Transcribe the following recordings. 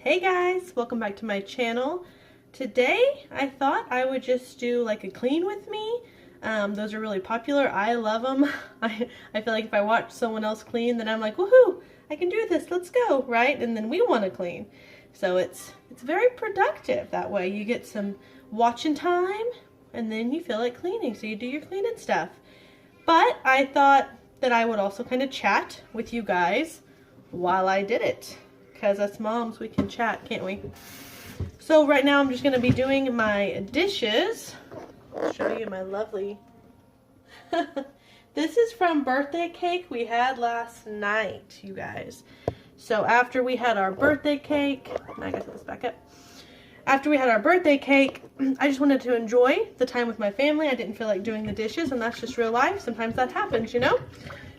Hey guys, welcome back to my channel. Today I thought I would just do like a clean with me. Those are really popular. I love them. I feel like if I watch someone else clean, then I'm like, woohoo, I can do this, let's go, right? And then we want to clean. So it's very productive that way. You get some watching time and then you feel like cleaning, so you do your cleaning stuff. But I thought that I would also kind of chat with you guys while I did it. Because us moms, we can chat, can't we? So right now I'm just going to be doing my dishes. I'll show you my lovely... This is from birthday cake we had last night, you guys. So after we had our birthday cake... I gotta put this back up. After we had our birthday cake, I just wanted to enjoy the time with my family. I didn't feel like doing the dishes, and that's just real life. Sometimes that happens, you know?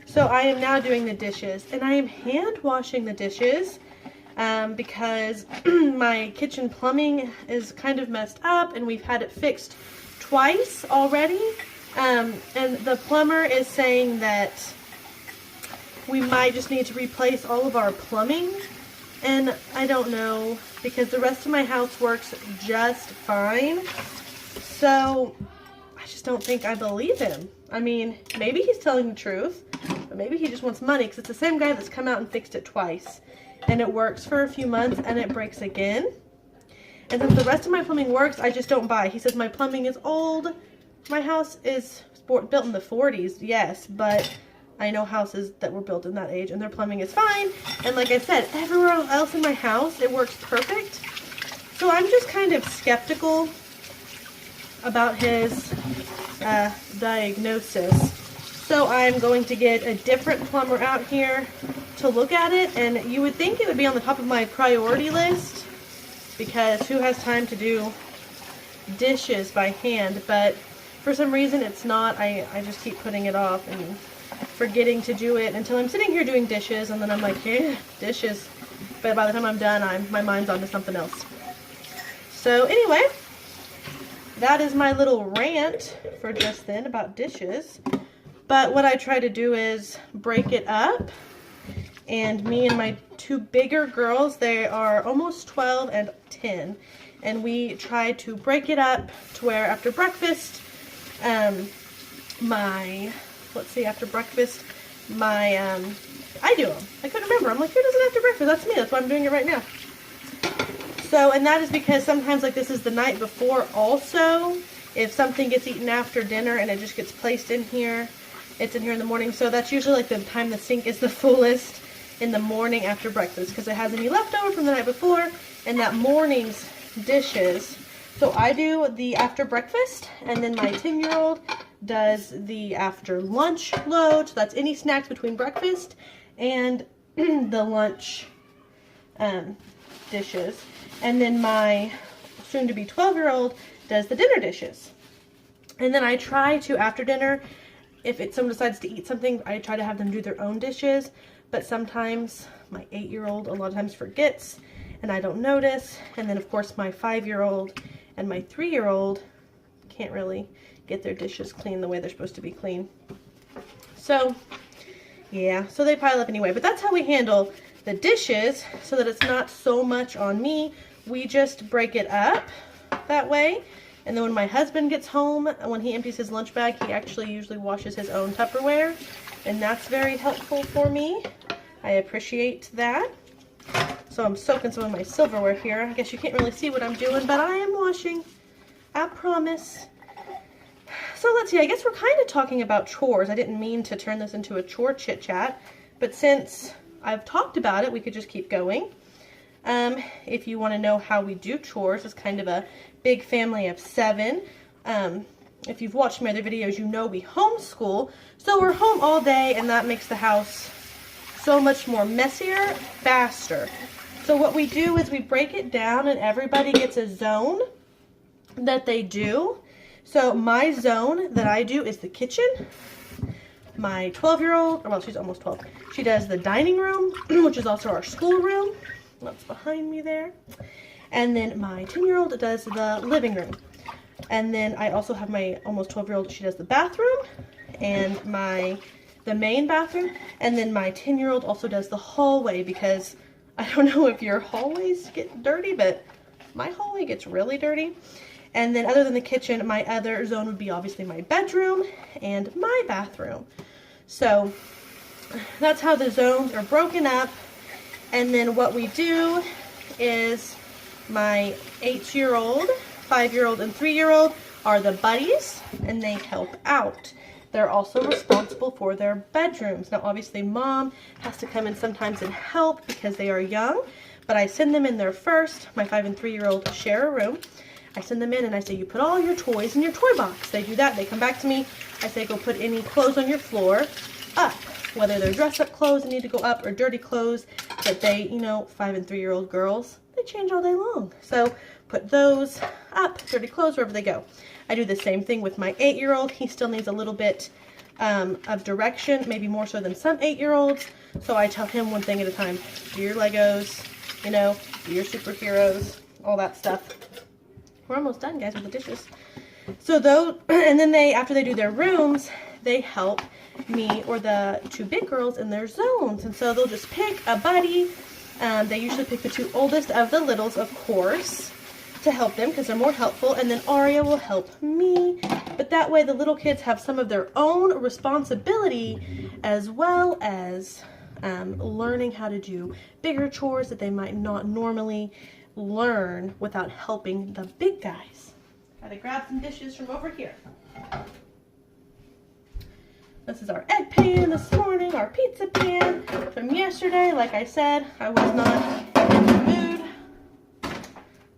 So I am now doing the dishes, and I am hand washing the dishes. Because my kitchen plumbing is kind of messed up and we've had it fixed twice already. And the plumber is saying that we might just need to replace all of our plumbing. And I don't know, because the rest of my house works just fine. So I just don't think I believe him. I mean, maybe he's telling the truth, but maybe he just wants money, because it's the same guy that's come out and fixed it twice. And it works for a few months and it breaks again. And since the rest of my plumbing works, I just don't buy. He says my plumbing is old. My house is built in the 40s, yes, but I know houses that were built in that age and their plumbing is fine. And like I said, everywhere else in my house, it works perfect. So I'm just kind of skeptical about his diagnosis. So I'm going to get a different plumber out here to look at it, and you would think it would be on the top of my priority list, because who has time to do dishes by hand? But for some reason it's not. I just keep putting it off and forgetting to do it until I'm sitting here doing dishes, and then I'm like, yeah, dishes. But by the time I'm done, my mind's on to something else. So anyway, that is my little rant for just then about dishes. But what I try to do is break it up. And me and my two bigger girls, they are almost 12 and 10. And we try to break it up to where after breakfast, after breakfast, I do them. I couldn't remember. I'm like, who does it after breakfast? That's me. That's why I'm doing it right now. So, and that is because sometimes, like, this is the night before also. If something gets eaten after dinner and it just gets placed in here, it's in here in the morning. So that's usually like the time the sink is the fullest, in the morning after breakfast, because it has any leftover from the night before and that morning's dishes. So I do the after breakfast, and then my 10-year-old does the after lunch load. So that's any snacks between breakfast and the lunch dishes. And then my soon-to-be 12-year-old does the dinner dishes. And then I try to, after dinner, if someone decides to eat something, I try to have them do their own dishes. But sometimes my 8-year-old a lot of times forgets and I don't notice. And then of course my 5-year-old and my 3-year-old can't really get their dishes clean the way they're supposed to be clean. So yeah, so they pile up anyway. But that's how we handle the dishes, so that it's not so much on me. We just break it up that way. And then when my husband gets home, when he empties his lunch bag, he actually usually washes his own Tupperware. And that's very helpful for me. I appreciate that. So I'm soaking some of my silverware here. I guess you can't really see what I'm doing, but I am washing. I promise. So let's see, I guess we're kind of talking about chores. I didn't mean to turn this into a chore chit chat, but since I've talked about it, we could just keep going. If you want to know how we do chores, it's kind of a big family of 7. If you've watched my other videos, you know we homeschool. So we're home all day, and that makes the house so much more messier, faster. So what we do is we break it down, and everybody gets a zone that they do. So my zone that I do is the kitchen. My 12-year-old, well, she's almost 12, she does the dining room, which is also our schoolroom. That's behind me there. And then my 10-year-old does the living room. And then I also have my almost 12-year-old, she does the bathroom and the main bathroom. And then my 10-year-old also does the hallway, because I don't know if your hallways get dirty, but my hallway gets really dirty. And then other than the kitchen, my other zone would be obviously my bedroom and my bathroom. So that's how the zones are broken up. And then what we do is my 8-year-old, 5-year-old, and 3-year-old are the buddies, and they help out. They're also responsible for their bedrooms. Now, obviously, mom has to come in sometimes and help because they are young, but I send them in there first. My 5 and 3-year-old share a room. I send them in and I say, you put all your toys in your toy box. They do that. They come back to me. I say, go put any clothes on your floor up. Whether they're dress-up clothes that need to go up or dirty clothes that they, 5 and 3-year-old girls, they change all day long. So put those up, dirty clothes, wherever they go. I do the same thing with my 8-year-old. He still needs a little bit of direction, maybe more so than some 8-year-olds. So I tell him one thing at a time. Do your Legos, do your superheroes, all that stuff. We're almost done, guys, with the dishes. So those, and then after they do their rooms, they help me or the 2 big girls in their zones. And so they'll just pick a buddy. They usually pick the 2 oldest of the littles, of course, to help them because they're more helpful. And then Aria will help me. But that way the little kids have some of their own responsibility as well as learning how to do bigger chores that they might not normally learn without helping the big guys. Gotta grab some dishes from over here. This is our egg pan this morning, our pizza pan from yesterday. Like I said, I was not in the mood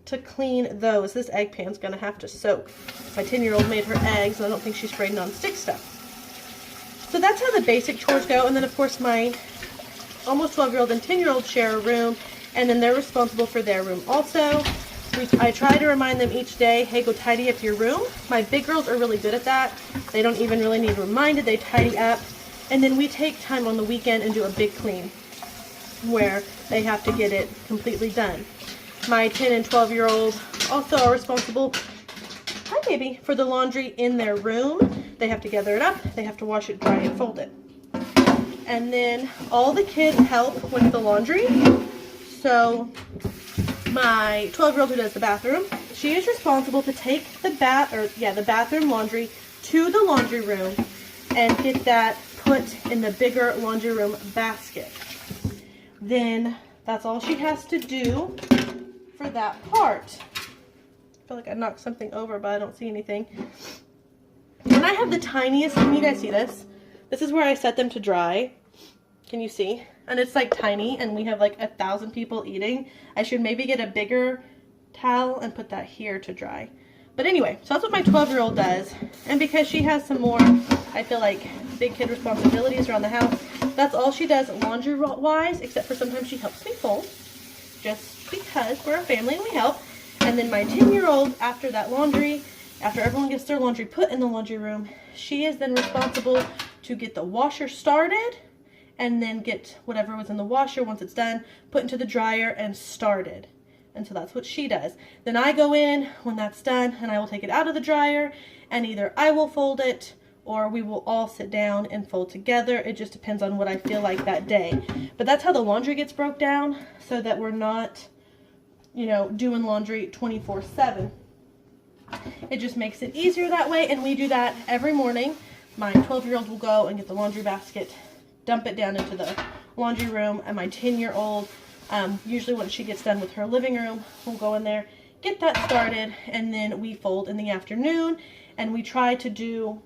to clean those. This egg pan's gonna have to soak. My 10-year-old made her eggs, and I don't think she sprayed non-stick stuff. So that's how the basic chores go. And then of course my almost 12-year-old and 10-year-old share a room, and then they're responsible for their room also. I try to remind them each day, hey, go tidy up your room. My big girls are really good at that. They don't even really need reminded. They tidy up. And then we take time on the weekend and do a big clean where they have to get it completely done. My 10 and 12-year-old also are responsible, hi baby, for the laundry in their room. They have to gather it up. They have to wash it, dry it, fold it. And then all the kids help with the laundry. So my 12-year-old who does the bathroom, she is responsible to take the bathroom laundry to the laundry room and get that put in the bigger laundry room basket. Then that's all she has to do for that part. I feel like I knocked something over, but I don't see anything. And I have the tiniest, can you guys see this? This is where I set them to dry. Can you see? And it's like tiny, and we have like 1,000 people eating. I should maybe get a bigger towel and put that here to dry. But anyway, so that's what my 12-year-old does. And because she has some more, I feel like, big kid responsibilities around the house, that's all she does laundry-wise, except for sometimes she helps me fold, just because we're a family and we help. And then my 10-year-old, after that laundry, after everyone gets their laundry put in the laundry room, she is then responsible to get the washer started and then get whatever was in the washer once it's done, put into the dryer and started. And so that's what she does. Then I go in when that's done and I will take it out of the dryer and either I will fold it or we will all sit down and fold together. It just depends on what I feel like that day. But that's how the laundry gets broke down so that we're not, doing laundry 24/7. It just makes it easier that way, and we do that every morning. My 12-year-old will go and get the laundry basket, dump it down into the laundry room, and my 10-year-old, usually when she gets done with her living room, will go in there, get that started, and then we fold in the afternoon, and we try to do,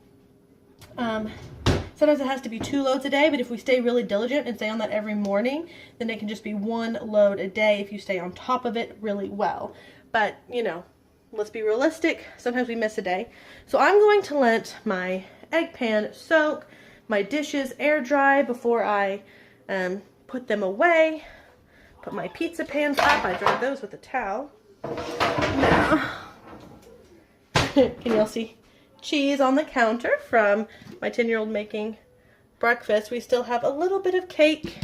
sometimes it has to be 2 loads a day, but if we stay really diligent and stay on that every morning, then it can just be 1 load a day if you stay on top of it really well. But, let's be realistic, sometimes we miss a day. So I'm going to let my egg pan soak, my dishes air dry before I put them away. Put my pizza pans up. I dry those with a towel. Now, can y'all see cheese on the counter from my 10-year-old making breakfast? We still have a little bit of cake.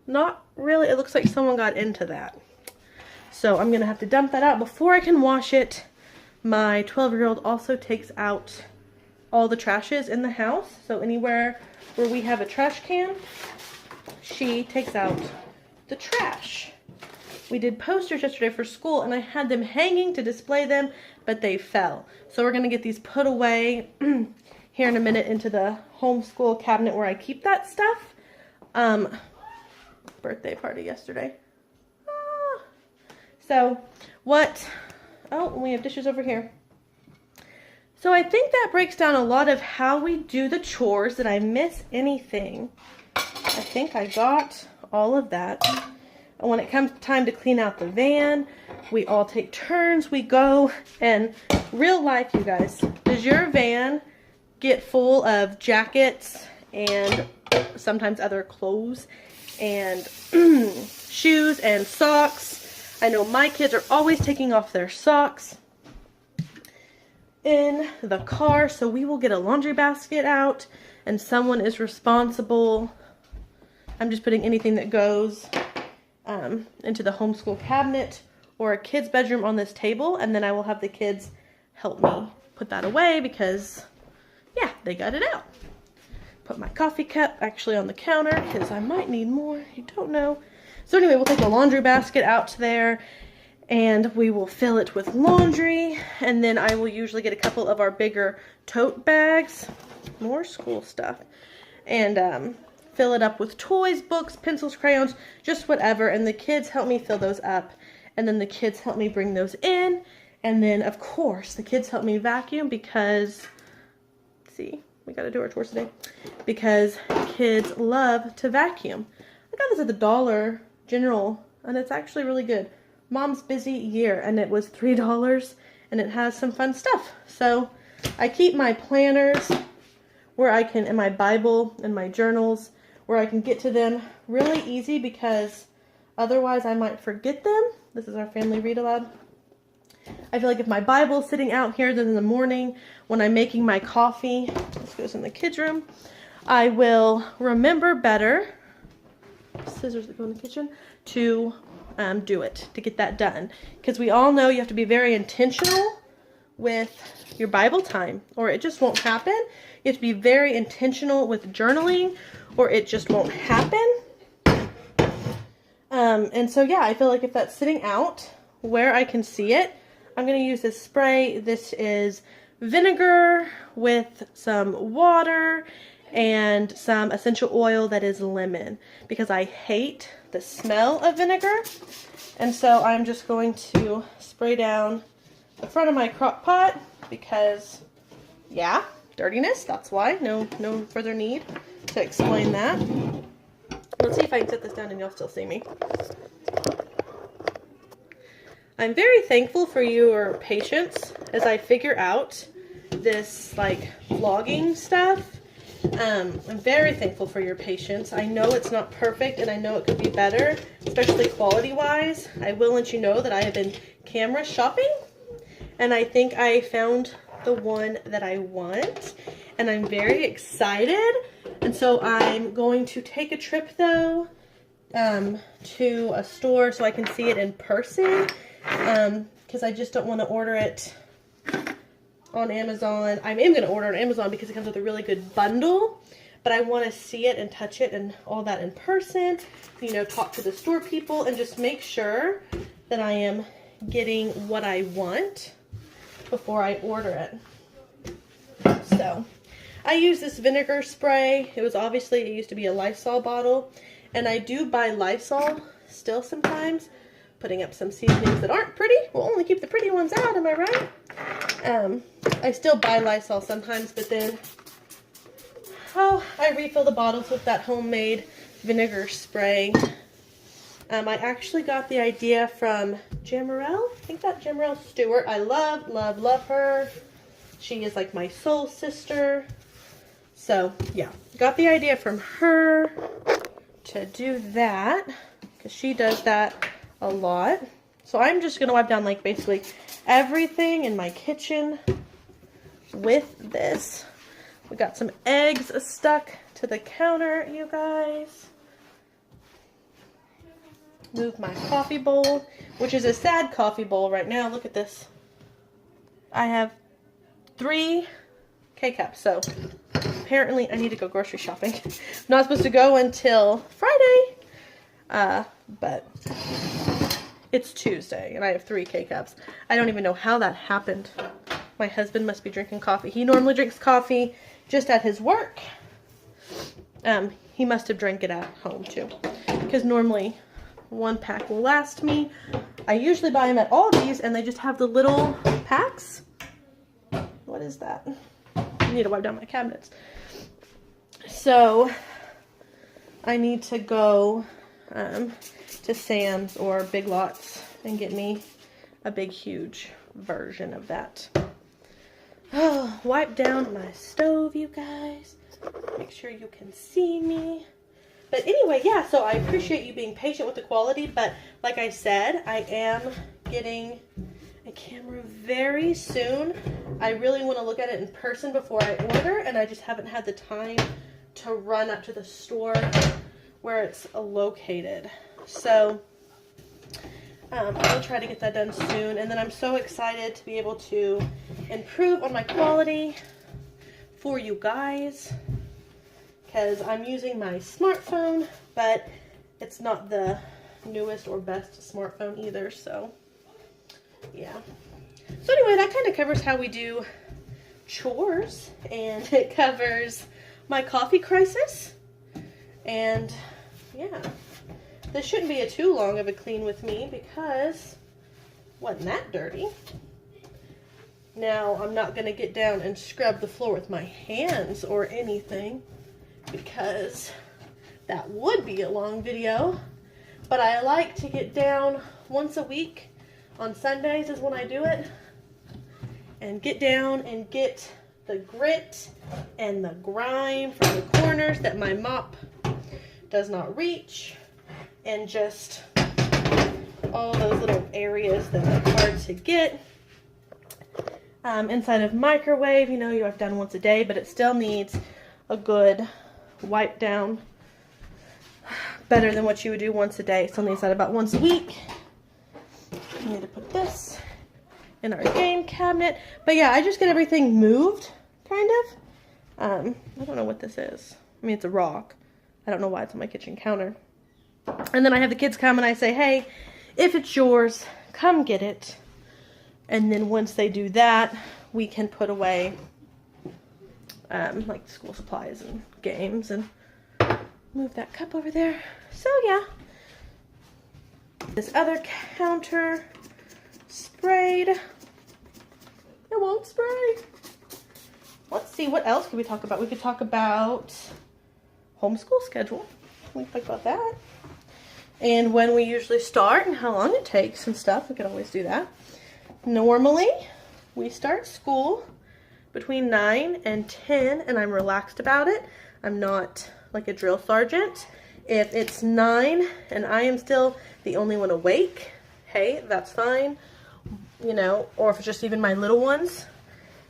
Not really. It looks like someone got into that. So I'm going to have to dump that out before I can wash it. My 12-year-old also takes out all the trashes in the house. So anywhere where we have a trash can, she takes out the trash. we did posters yesterday for school, and I had them hanging to display them, but they fell. So we're going to get these put away here in a minute into the homeschool cabinet where I keep that stuff. Birthday party yesterday. So what, oh, we have dishes over here. So I think that breaks down a lot of how we do the chores. Did I miss anything? I think I got all of that. And when it comes time to clean out the van, we all take turns. We go, and real life, you guys, does your van get full of jackets and sometimes other clothes and shoes and socks? I know my kids are always taking off their socks in the car, so we will get a laundry basket out and someone is responsible. I'm just putting anything that goes into the homeschool cabinet or a kid's bedroom on this table, and then I will have the kids help me put that away because, yeah, they got it out. Put my coffee cup actually on the counter because I might need more. You don't know. So anyway, we'll take the laundry basket out there and we will fill it with laundry, and then I will usually get a couple of our bigger tote bags, more school stuff, and fill it up with toys, books, pencils, crayons, just whatever, and the kids help me fill those up, and then the kids help me bring those in, and then of course the kids help me vacuum because, see, we got to do our chores today, because kids love to vacuum. I got this at the Dollar General, and it's actually really good. Mom's Busy Year, and it was $3, and it has some fun stuff. So I keep my planners where I can, and my Bible and my journals, where I can get to them really easy because otherwise I might forget them. This is our family read aloud. I feel like if my Bible's sitting out here, then in the morning when I'm making my coffee, this goes in the kids' room, I will remember better, scissors that go in the kitchen, to do it, to get that done. Because we all know you have to be very intentional with your Bible time or it just won't happen. You have to be very intentional with journaling or it just won't happen. And so yeah, I feel like if that's sitting out where I can see it, I'm going to use this spray. This is vinegar with some water and some essential oil that is lemon because I hate the smell of vinegar. And so I'm just going to spray down the front of my crock pot because, yeah, dirtiness, that's why. No further need to explain that. Let's see if I can set this down and you'll still see me. I'm very thankful for your patience as I figure out this like vlogging stuff. I'm very thankful for your patience. I know it's not perfect and I know it could be better, especially quality wise. I will let you know that I have been camera shopping and I think I found the one that I want and I'm very excited. And so I'm going to take a trip though to a store so I can see it in person because I just don't want to order it on Amazon. I am going to order on Amazon because it comes with a really good bundle, but I want to see it and touch it and all that in person, you know, talk to the store people and just make sure that I am getting what I want before I order it. So I use this vinegar spray. It used to be a Lysol bottle, and I do buy Lysol still sometimes, putting up some seasonings that aren't pretty. We'll only keep the pretty ones out, am I right? I still buy Lysol sometimes, but then I refill the bottles with that homemade vinegar spray. I actually got the idea from Jamarelle. I think that Jamarelle Stewart. I love her. She is like my soul sister. So yeah, got the idea from her to do that because she does that a lot. So I'm just going to wipe down like basically everything in my kitchen with this. We got some eggs stuck to the counter, you guys. Move my coffee bowl, which is a sad coffee bowl right now. Look at this. I have 3 K-cups, so apparently I need to go grocery shopping. I'm not supposed to go until Friday, but It's Tuesday and I have 3 K-Cups. I don't even know how that happened. My husband must be drinking coffee. He normally drinks coffee just at his work. He must have drank it at home too, because normally 1 pack will last me. I usually buy them at Aldi's and they just have the little packs. What is that? I need to wipe down my cabinets. So I need to go to Sam's or Big Lots and get me a big, huge version of that. Oh, wipe down my stove, you guys. Make sure you can see me. But anyway, yeah, so I appreciate you being patient with the quality, but like I said, I am getting a camera very soon. I really want to look at it in person before I order, and I just haven't had the time to run up to the store where it's located. So I'll try to get that done soon, and then I'm so excited to be able to improve on my quality for you guys, because I'm using my smartphone, but it's not the newest or best smartphone either, so yeah. So anyway, that kind of covers how we do chores, and it covers my coffee crisis, and yeah. This shouldn't be too long of a clean with me because it wasn't that dirty. Now, I'm not going to get down and scrub the floor with my hands or anything, because that would be a long video. But I like to get down once a week. On Sundays is when I do it. And get down and get the grit and the grime from the corners that my mop does not reach. And just all those little areas that are hard to get. Inside of microwave, you know, I've done once a day, but it still needs a good wipe down. Better than what you would do once a day. Still needs that about once a week. I need to put this in our game cabinet. But yeah, I just get everything moved, kind of. I don't know what this is. I mean, it's a rock. I don't know why it's on my kitchen counter. And then I have the kids come and I say, hey, if it's yours, come get it. And then once they do that, we can put away like school supplies and games, and move that cup over there. So yeah, this other counter sprayed. It won't spray. Let's see, what else could we talk about? We could talk about homeschool schedule. We could talk about that. And when we usually start and how long it takes and stuff. We could always do that. Normally, we start school between 9 and 10, and I'm relaxed about it. I'm not like a drill sergeant. If it's 9 and I am still the only one awake, hey, that's fine. You know, or if it's just even my little ones,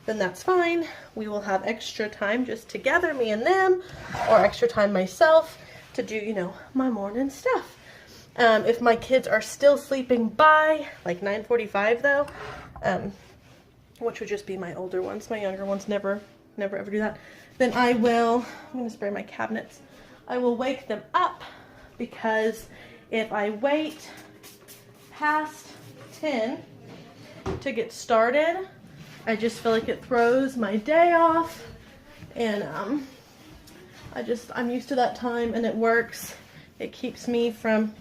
then that's fine. We will have extra time just together, me and them, or extra time myself to do, you know, my morning stuff. If my kids are still sleeping by like 9:45 though, which would just be my older ones, my younger ones never ever do that, then I'm going to spray my cabinets. I will wake them up, because if I wait past 10 to get started, I just feel like it throws my day off, and I'm used to that time, and it works. It keeps me from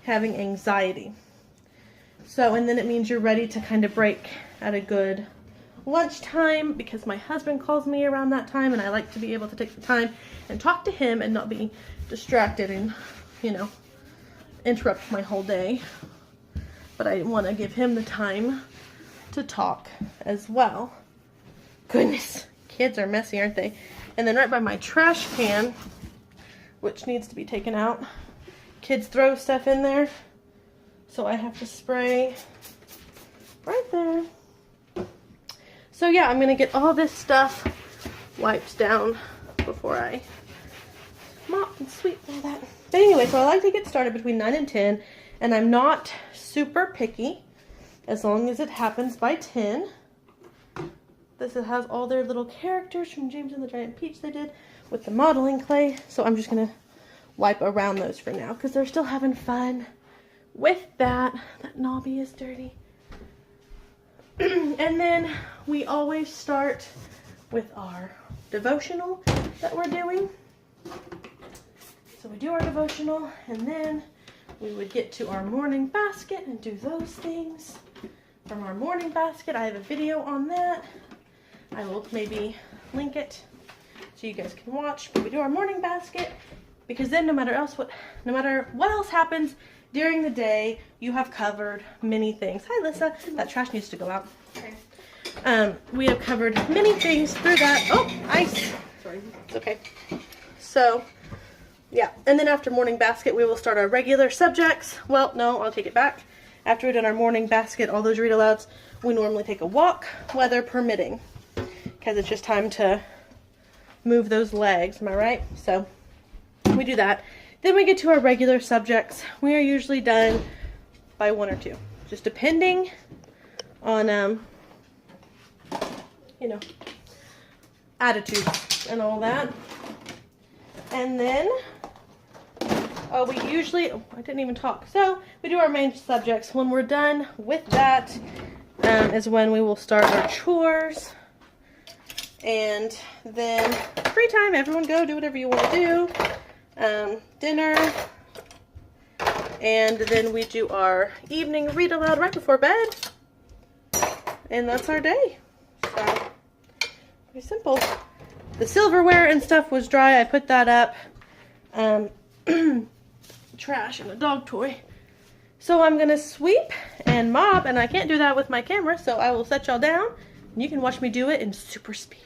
having anxiety. So, and then it means you're ready to kind of break at a good lunchtime, because my husband calls me around that time, and I like to be able to take the time and talk to him and not be distracted and, you know, interrupt my whole day. But I want to give him the time to talk as well. Goodness, kids are messy, aren't they? And then right by my trash can, which needs to be taken out, kids throw stuff in there, so I have to spray right there. So yeah, I'm gonna get all this stuff wiped down before I mop and sweep all that. But anyway, so I like to get started between 9 and 10, and I'm not super picky as long as it happens by 10. This has all their little characters from James and the Giant Peach they did with the modeling clay, so I'm just gonna wipe around those for now, because they're still having fun with that knobby is dirty. And then we always start with our devotional that we're doing. So we do our devotional, and then we would get to our morning basket and do those things. From our morning basket, I have a video on that. I will maybe link it so you guys can watch. But we do our morning basket, because then no matter what else happens during the day, you have covered many things. Hi, Lissa. That trash needs to go out. Okay. We have covered many things through that. Oh, ice. Sorry. It's okay. So, yeah. And then after morning basket, we will start our regular subjects. Well, no, I'll take it back. After we've done our morning basket, all those read alouds, we normally take a walk, weather permitting, because it's just time to move those legs. Am I right? So we do that. Then we get to our regular subjects. We are usually done by 1 or 2, just depending on, you know, attitude and all that. And then, we usually, I didn't even talk. So we do our main subjects. When we're done with that, is when we will start our chores. And then free time, everyone go do whatever you want to do. Dinner, and then we do our evening read aloud right before bed, and that's our day. So pretty simple. The silverware and stuff was dry. I put that up. Trash and a dog toy. So I'm gonna sweep and mop, and I can't do that with my camera, so I will set y'all down and you can watch me do it in super speed.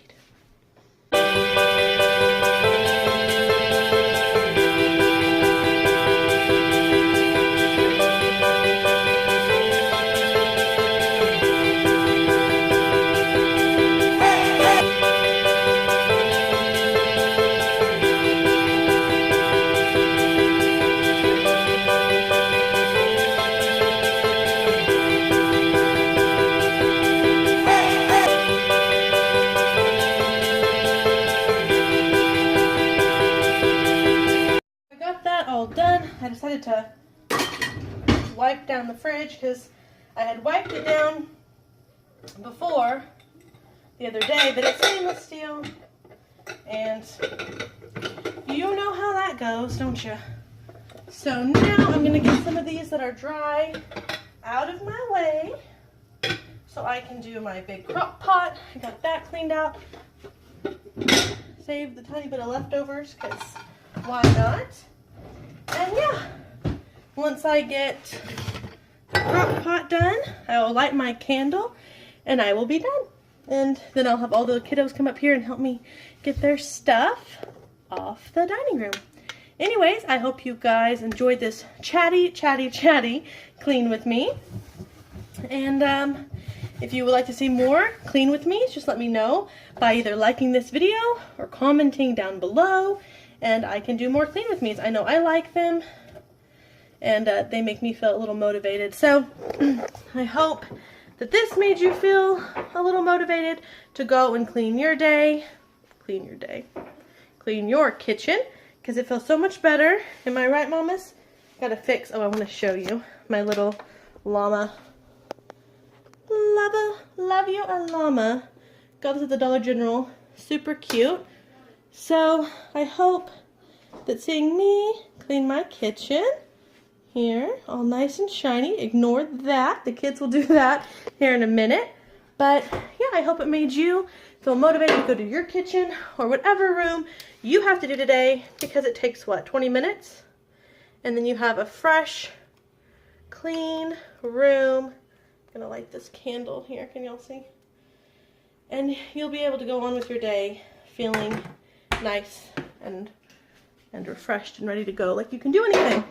Done. I decided to wipe down the fridge because I had wiped it down before the other day, but it's stainless steel, and you know how that goes, don't you? So now I'm going to get some of these that are dry out of my way so I can do my big crock pot. I got that cleaned out. Save the tiny bit of leftovers because why not? And yeah, once I get the crock pot done, I will light my candle and I will be done. And then I'll have all the kiddos come up here and help me get their stuff off the dining room. Anyways, I hope you guys enjoyed this chatty clean with me. And if you would like to see more clean with me, just let me know by either liking this video or commenting down below. And I can do more clean with me's. I know I like them, and they make me feel a little motivated. So I hope that this made you feel a little motivated to go and clean your day, clean your kitchen, because it feels so much better. Am I right, mamas? Gotta fix, oh, I want to show you my little llama. Love you a llama. Got this at the Dollar General. Super cute. So I hope that seeing me clean my kitchen here, all nice and shiny, ignore that. The kids will do that here in a minute. But yeah, I hope it made you feel motivated to go to your kitchen or whatever room you have to do today, because it takes, what, 20 minutes? And then you have a fresh, clean room. I'm gonna light this candle here, can y'all see? And you'll be able to go on with your day feeling nice and refreshed and ready to go, like you can do anything.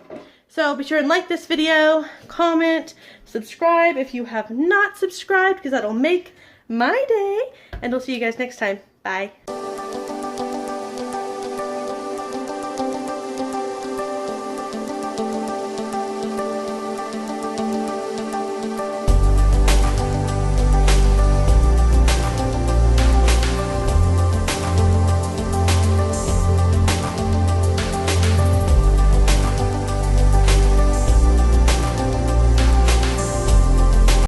So be sure and like this video, comment, subscribe if you have not subscribed, because that'll make my day. And I'll see you guys next time. Bye.